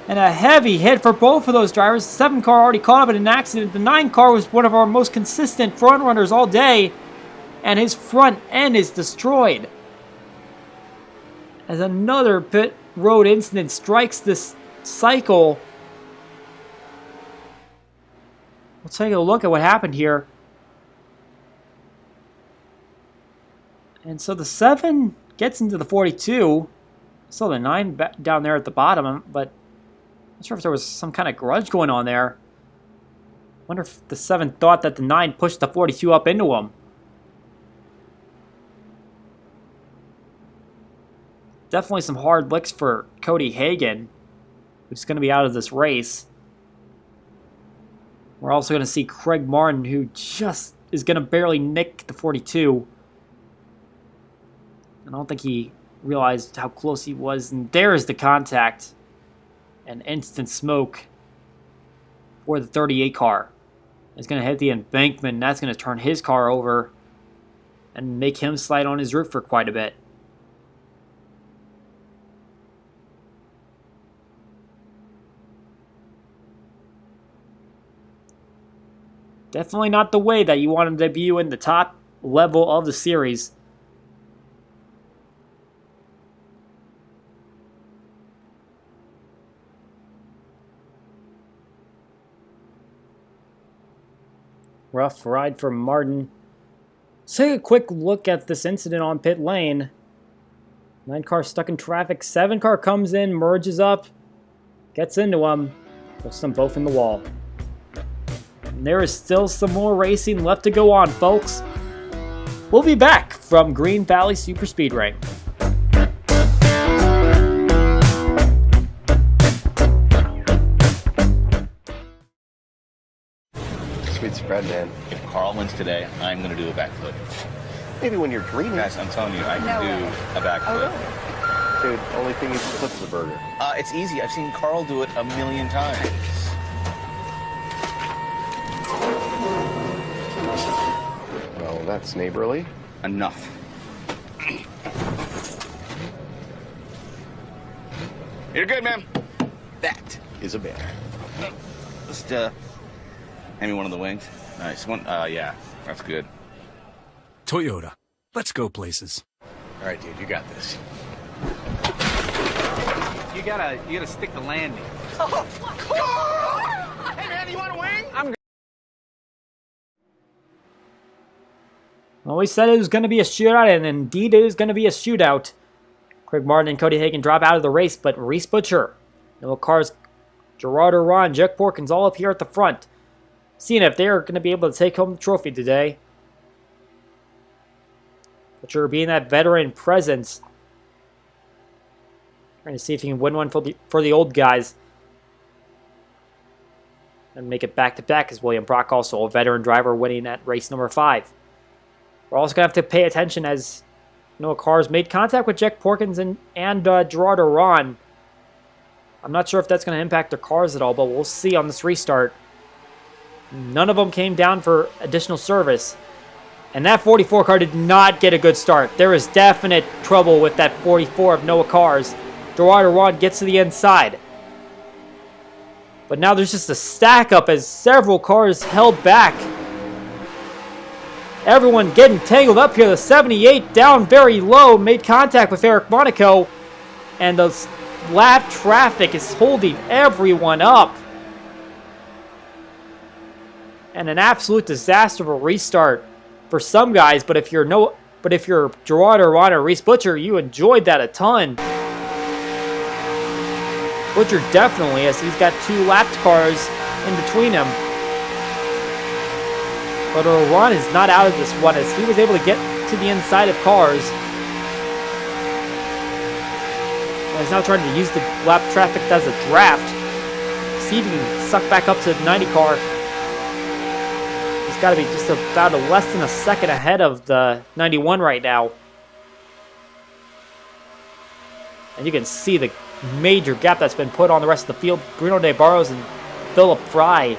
And a heavy hit for both of those drivers. The 7 car already caught up in an accident. The 9 car was one of our most consistent front runners all day, and his front end is destroyed. As another pit road incident strikes this cycle. Let's take a look at what happened here. And so the 7 gets into the 42. Still the 9 down there at the bottom, but I'm not sure if there was some kind of grudge going on there. Wonder if the 7 thought that the 9 pushed the 42 up into him. Definitely some hard licks for Cody Hagan, who's going to be out of this race. We're also going to see Craig Martin, who just is going to barely nick the 42. I don't think he realized how close he was. And there's the contact. And instant smoke for the 38 car. It's going to hit the embankment, and that's going to turn his car over and make him slide on his roof for quite a bit. Definitely not the way that you want him to debut in the top level of the series. Rough ride for Martin. Let's take a quick look at this incident on pit lane. 9 car stuck in traffic. 7 car comes in, merges up, gets into him, puts them both in the wall. And there is still some more racing left to go on, folks. We'll be back from Green Valley Superspeedway. Sweet spread, man. If Carl wins today, I'm going to do a backflip. Maybe when you're dreaming. Yes, I'm telling you, I can do a backflip. Oh, really? Dude, only thing you can flip is a burger. It's easy. I've seen Carl do it a million times. Well, that's neighborly. Enough. You're good, man. That is a bear. Just, hand me one of the wings. Nice one. Yeah, that's good. Toyota. Let's go places. All right, dude, you got this. You gotta stick the landing. Hey, man, you want a wing? Well, we said it was going to be a shootout, and indeed it is going to be a shootout. Craig Martin and Cody Hagan drop out of the race, but Reese Butcher, Noah Cars, Gerard Oran, Jack Porkins all up here at the front, seeing if they're going to be able to take home the trophy today. Butcher being that veteran presence, trying to see if he can win one for the old guys. And make it back-to-back as William Brock, also a veteran driver, winning at race number 5. We're also going to have to pay attention as Noah Cars made contact with Jack Porkins and Gerard Oran. I'm not sure if that's going to impact their cars at all, but we'll see on this restart. None of them came down for additional service. And that 44 car did not get a good start. There is definite trouble with that 44 of Noah Cars. Gerard Oran gets to the inside. But now there's just a stack up as several cars held back. Everyone getting tangled up here. The 78 down very low, made contact with Eric Monaco. And the lap traffic is holding everyone up. And an absolute disaster of a restart for some guys. But if you're Gerard Oran or Reese Butcher, you enjoyed that a ton. Butcher definitely, as he's got 2 lapped cars in between him. But Ron is not out of this one, as he was able to get to the inside of cars. He's now trying to use the lap traffic as a draft. See if he can suck back up to the 90 car. He's got to be just about less than a second ahead of the 91 right now. And you can see the major gap that's been put on the rest of the field. Bruno De Barros and Philip Fry,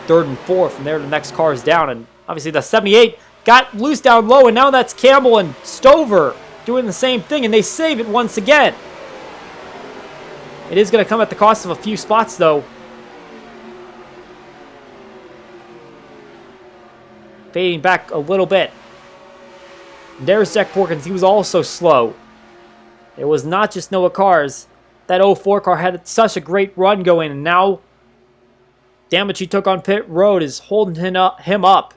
3rd and 4th, and there the next car is down. And obviously the 78 got loose down low, and now that's Campbell and Stover doing the same thing, and they save it once again. It is going to come at the cost of a few spots, though. Fading back a little bit. There's Jack Porkins. He was also slow. It was not just Noah Cars. That 04 car had such a great run going, and now damage he took on pit road is holding him up.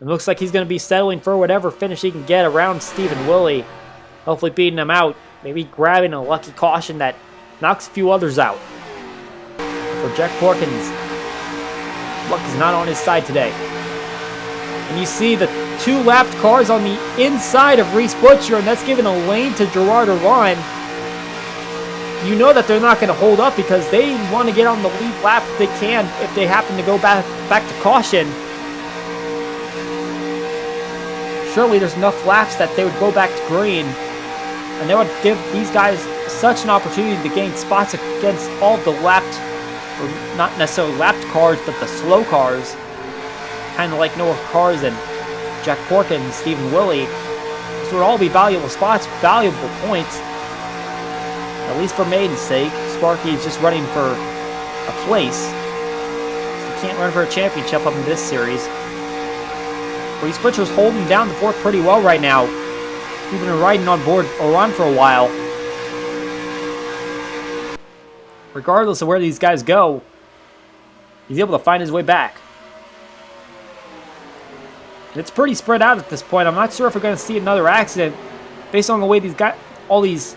It looks like he's going to be settling for whatever finish he can get around Stephen Willie. Hopefully beating him out. Maybe grabbing a lucky caution that knocks a few others out. For Jack Porkins, luck is not on his side today. And you see the 2 lapped cars on the inside of Reese Butcher, and that's giving a lane to Gerard Iran. You know that they're not going to hold up because they want to get on the lead lap if they can, if they happen to go back to caution. Surely there's enough laps that they would go back to green, and they would give these guys such an opportunity to gain spots against all the lapped, or not necessarily lapped cars, but the slow cars. Kind of like Noah Cars and Jack Porkin and Stephen Willie. This would all be valuable spots, valuable points. At least for Maiden's sake. Sparky is just running for a place. He can't run for a championship up in this series. Reese Butcher's holding down the 4th pretty well right now. He's been riding on board Iran for a while. Regardless of where these guys go, he's able to find his way back. It's pretty spread out at this point. I'm not sure if we're going to see another accident based on the way these guys, all these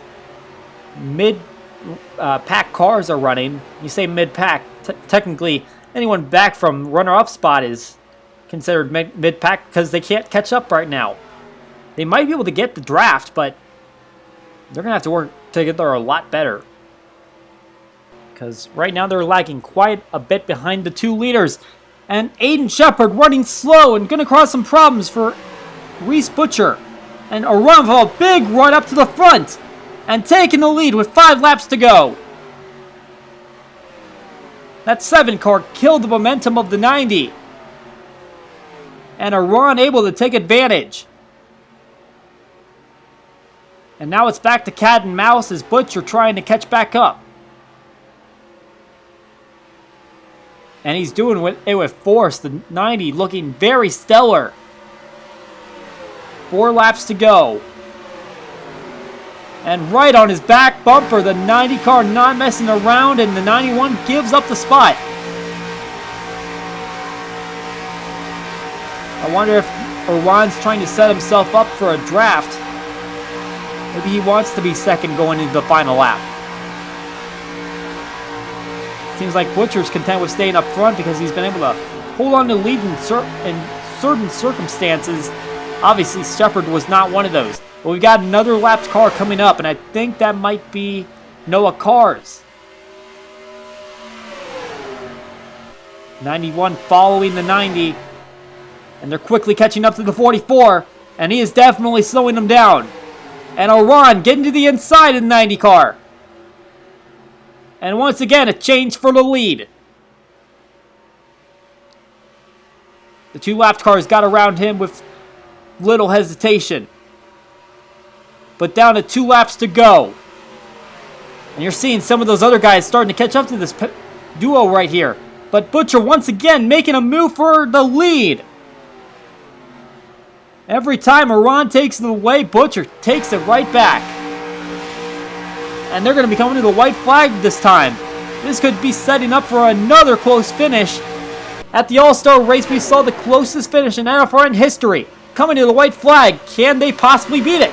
mid-pack cars are running. You say mid-pack, technically anyone back from runner-up spot is considered mid-pack because they can't catch up right now. They might be able to get the draft, but they're going to have to work to get there a lot better. Because right now they're lagging quite a bit behind the 2 leaders. And Aiden Shepard running slow and going to cause some problems for Reese Butcher. And a big run up to the front and taking the lead with 5 laps to go. That 7 car killed the momentum of the 90. And Iran able to take advantage. And now it's back to cat and mouse as Butcher trying to catch back up. And he's doing it with force. The 90 looking very stellar. 4 laps to go. And right on his back bumper, the 90 car not messing around, and the 91 gives up the spot. I wonder if Iran's trying to set himself up for a draft. Maybe he wants to be second going into the final lap. Seems like Butcher's content with staying up front because he's been able to hold on to the lead in certain circumstances. Obviously, Shepard was not one of those. But we've got another lapped car coming up, and I think that might be Noah Cars. 91 following the 90. And they're quickly catching up to the 44. And he is definitely slowing them down. And Iran getting to the inside of the 90 car. And once again, a change for the lead. The 2 lapped cars got around him with little hesitation. But down to 2 laps to go. And you're seeing some of those other guys starting to catch up to this duo right here. But Butcher once again making a move for the lead. Every time Iran takes it away, Butcher takes it right back. And they're going to be coming to the white flag this time. This could be setting up for another close finish. At the All-Star race, we saw the closest finish in Nfrn history. Coming to the white flag, can they possibly beat it?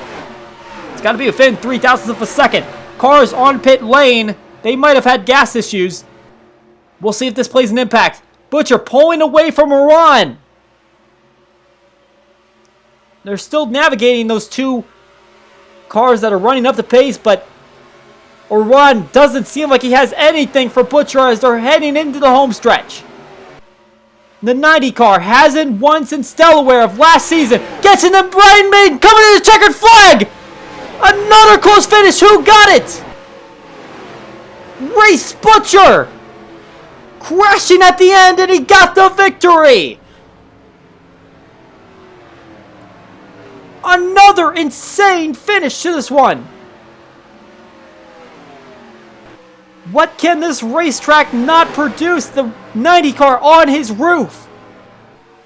It's got to be within 0.003 of a second. cars on pit lane. They might have had gas issues. We'll see if this plays an impact. Butcher pulling away from Iran. They're still navigating those two cars that are running up the pace, but Iran doesn't seem like he has anything for Butcher as they're heading into the home stretch. The 90 car hasn't won since Delaware of last season. Gets in the Brian Maiden coming to the checkered flag. Another close finish. Who got it? Race Butcher crashing at the end, and he got the victory. Another insane finish to this one. What can this racetrack not produce? The 90 car on his roof.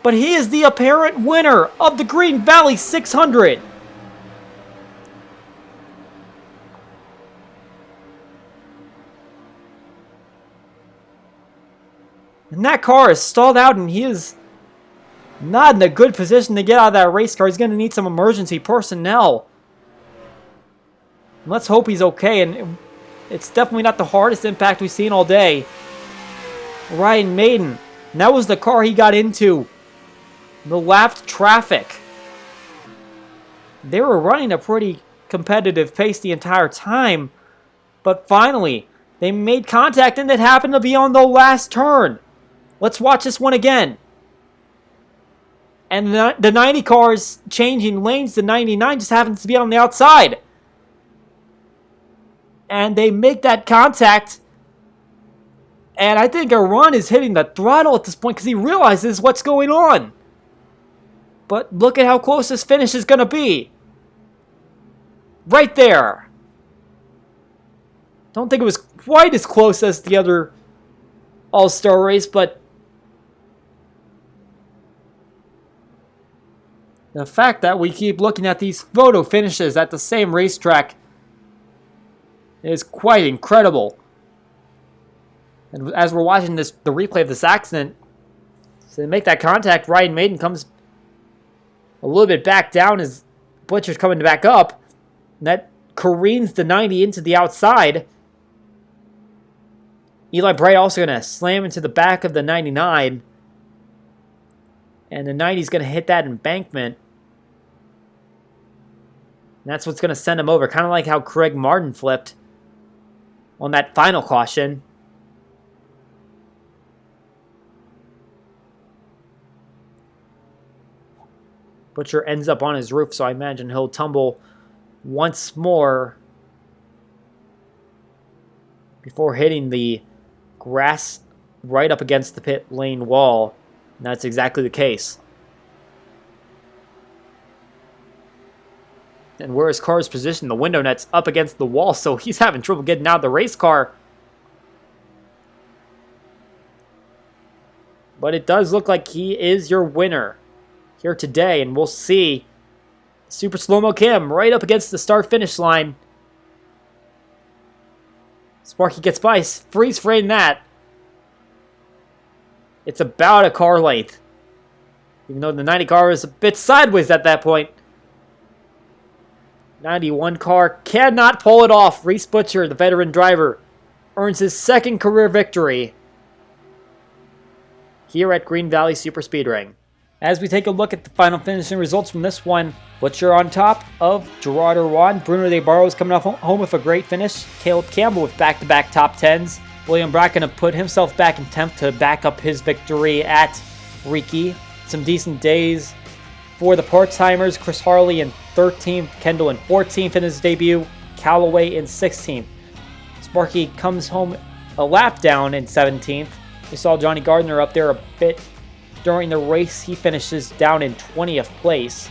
But he is the apparent winner of the Green Valley 600. And that car is stalled out, and he is not in a good position to get out of that race car. He's going to need some emergency personnel. And let's hope he's okay. And it's definitely not the hardest impact we've seen all day. Ryan Maiden. And that was the car he got into. The lapped traffic. They were running a pretty competitive pace the entire time. But finally, they made contact, and it happened to be on the last turn. Let's watch this one again. And the 90 car is changing lanes. The 99 just happens to be on the outside. And they make that contact. And I think Iran is hitting the throttle at this point because he realizes what's going on. But look at how close this finish is going to be. Right there. Don't think it was quite as close as the other All-Star race, but the fact that we keep looking at these photo finishes at the same racetrack is quite incredible. And as we're watching the replay of this accident, so they make that contact, Ryan Maiden comes a little bit back down as Butcher's coming back up. And that careens the 90 into the outside. Eli Bright also going to slam into the back of the 99. And the 90 is going to hit that embankment. And that's what's going to send him over. Kind of like how Craig Martin flipped on that final caution. Butcher ends up on his roof, so I imagine he'll tumble once more before hitting the grass right up against the pit lane wall. And that's exactly the case. And where his car is positioned, the window net's up against the wall, so he's having trouble getting out of the race car. But it does look like he is your winner here today, and we'll see Super Slow-Mo Kim right up against the start-finish line. Sparky gets by, freeze frame that. It's about a car length, even though the 90 car is a bit sideways at that point. 91 car cannot pull it off. Reese Butcher, the veteran driver, earns his second career victory here at Green Valley Super Speedway. As we take a look at the final finishing results from this one, Butcher on top of Gerard Irwan. Bruno De Barros coming off home with a great finish. Caleb Campbell with back-to-back top 10s. William Bracken to put himself back in 10th to back up his victory at Riki. Some decent days for the part-timers. Chris Harley in 13th, Kendall in 14th in his debut, Callaway in 16th. Sparky comes home a lap down in 17th. We saw Johnny Gardner up there a bit during the race. He finishes down in 20th place.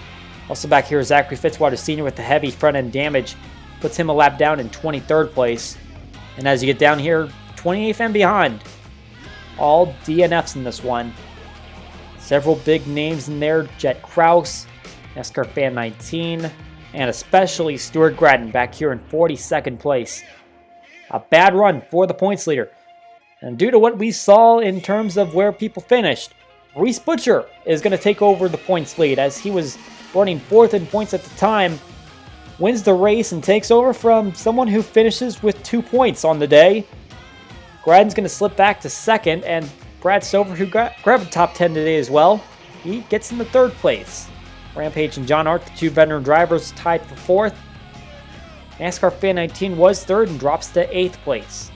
Also back here, Zachary Fitzwater Sr. with the heavy front-end damage puts him a lap down in 23rd place. And as you get down here, 28th and behind, all DNFs in this one. Several big names in there. Jet Kraus, NASCAR Fan 19, and especially Stuart Gratton back here in 42nd place. A bad run for the points leader. And due to what we saw in terms of where people finished, Reese Butcher is going to take over the points lead as he was running 4th in points at the time. wins the race and takes over from someone who finishes with 2 points on the day. Graden's going to slip back to second, and Brad Stover, who grabbed the top 10 today as well, he gets into third place. Rampage and John Hart, the two veteran drivers, tied for fourth. NASCAR Fan 19 was third and drops to 8th place.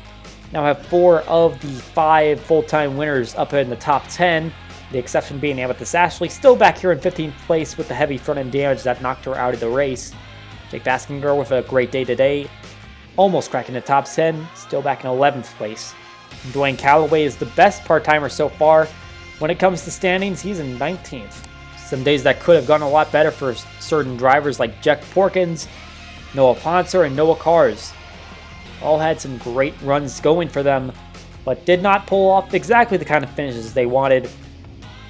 Now have 4 of the 5 full-time winners up in the top 10, the exception being Amethyst Ashley, still back here in 15th place with the heavy front-end damage that knocked her out of the race. Jake Baskinger with a great day today, almost cracking the top 10, still back in 11th place. And Dwayne Calloway is the best part-timer so far. When it comes to standings, he's in 19th. Some days that could have gone a lot better for certain drivers like Jack Porkins, Noah Poncer, and Noah Kars. All had some great runs going for them, but did not pull off exactly the kind of finishes they wanted.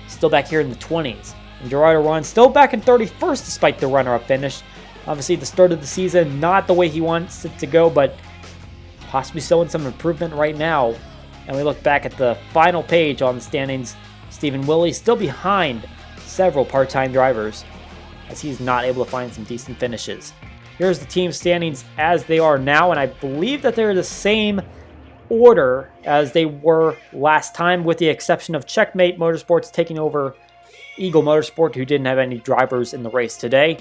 Still back here in the 20s. And Gerardo Ron still back in 31st despite the runner-up finish. Obviously, the start of the season, not the way he wants it to go, but possibly showing some improvement right now. And we look back at the final page on the standings. Stephen Willie still behind several part-time drivers, as he's not able to find some decent finishes. Here's the team standings as they are now, and I believe that they're the same order as they were last time, with the exception of Checkmate Motorsports taking over Eagle Motorsport, who didn't have any drivers in the race today.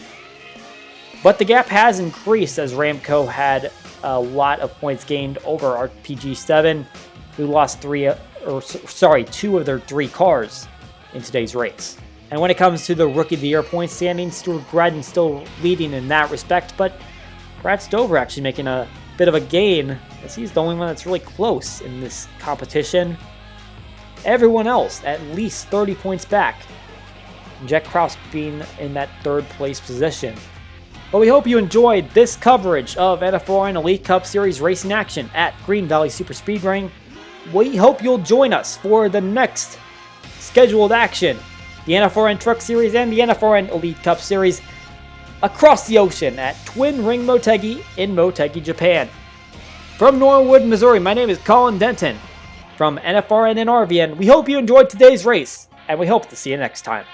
But the gap has increased as Ramco had a lot of points gained over RPG7, who lost 2 of their 3 cars in today's race. And when it comes to the Rookie of the Year point standings, Stuart Graden still leading in that respect, but Brad Stover actually making a bit of a gain, as he's the only one that's really close in this competition. Everyone else at least 30 points back. And Jack Krause being in that 3rd place position. But we hope you enjoyed this coverage of Nfrn Elite Cup Series racing action at Green Valley Super Speedway. We hope you'll join us for the next scheduled action, the Nfrn Truck Series and the Nfrn Elite Cup Series across the ocean at Twin Ring Motegi in Motegi, Japan. From Norwood, Missouri, my name is Colin Denton from Nfrn and RVN. We hope you enjoyed today's race, and we hope to see you next time.